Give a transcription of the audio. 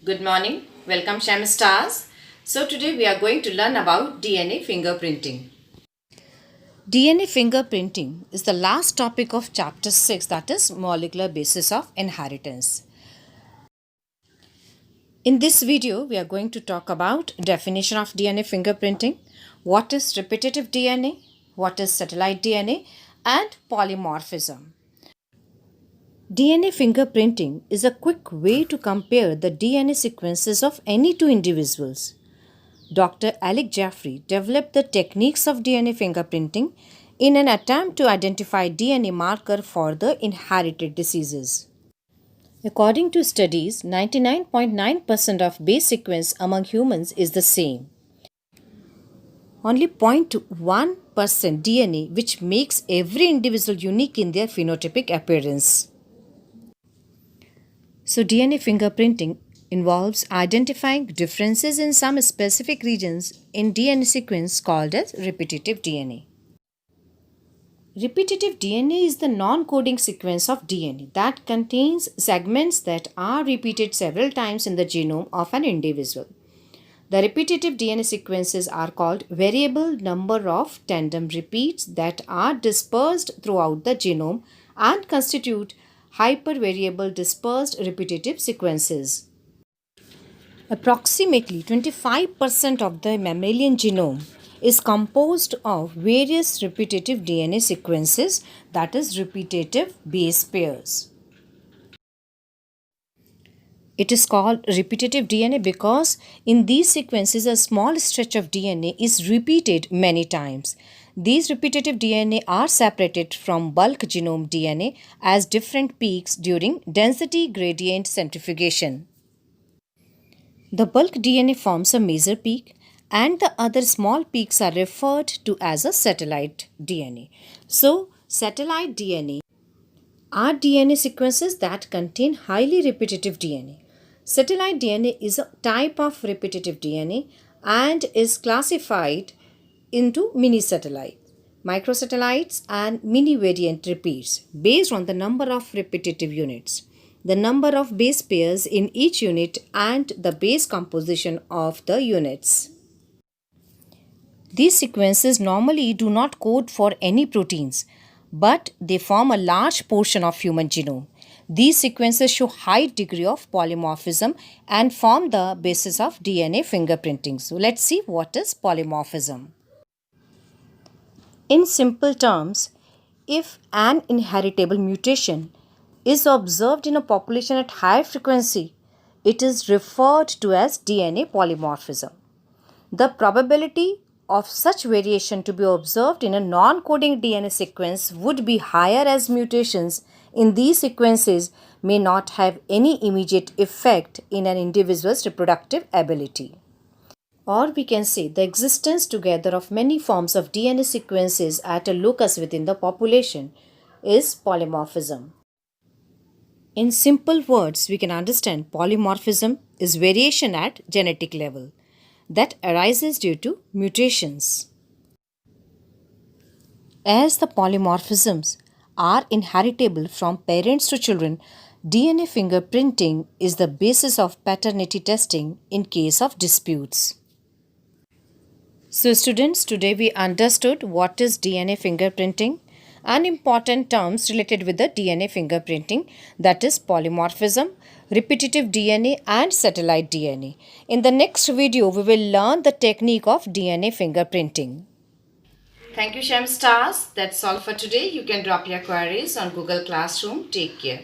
Good morning. Welcome Shem Stars. So today we are going to learn about DNA fingerprinting. DNA fingerprinting is the last topic of chapter 6, that is molecular basis of inheritance. In this video we are going to talk about definition of DNA fingerprinting, what is repetitive DNA, what is satellite DNA and polymorphism. DNA fingerprinting is a quick way to compare the DNA sequences of any two individuals. Dr. Alec Jeffrey developed the techniques of DNA fingerprinting in an attempt to identify DNA marker for the inherited diseases. According to studies, 99.9% of base sequence among humans is the same. Only 0.1% DNA, which makes every individual unique in their phenotypic appearance. So DNA fingerprinting involves identifying differences in some specific regions in DNA sequence called as repetitive DNA. Repetitive DNA is the non-coding sequence of DNA that contains segments that are repeated several times in the genome of an individual. The repetitive DNA sequences are called variable number of tandem repeats that are dispersed throughout the genome and constitute hypervariable dispersed repetitive sequences. Approximately 25% of the mammalian genome is composed of various repetitive DNA sequences, that is repetitive base pairs. It is called repetitive DNA because in these sequences a small stretch of DNA is repeated many times. These repetitive DNA are separated from bulk genome DNA as different peaks during density gradient centrifugation. The bulk DNA forms a major peak and the other small peaks are referred to as a satellite DNA. So, satellite DNA are DNA sequences that contain highly repetitive DNA. Satellite DNA is a type of repetitive DNA and is classified into mini satellites, microsatellites, and mini variant repeats based on the number of repetitive units, the number of base pairs in each unit, and the base composition of the units. These sequences normally do not code for any proteins, but they form a large portion of human genome. These sequences show high degree of polymorphism and form the basis of DNA fingerprinting. So let's see what is polymorphism. In simple terms, if an inheritable mutation is observed in a population at high frequency, it is referred to as DNA polymorphism. The probability of such variation to be observed in a non-coding DNA sequence would be higher as mutations in these sequences may not have any immediate effect in an individual's reproductive ability. Or we can say the existence together of many forms of DNA sequences at a locus within the population is polymorphism. In simple words, we can understand polymorphism is variation at genetic level that arises due to mutations. As the polymorphisms are inheritable from parents to children, DNA fingerprinting is the basis of paternity testing in case of disputes. So students, today we understood what is DNA fingerprinting and important terms related with the DNA fingerprinting, that is polymorphism, repetitive DNA and satellite DNA. In the next video, we will learn the technique of DNA fingerprinting. Thank you Shem Stars. That's all for today. You can drop your queries on Google Classroom. Take care.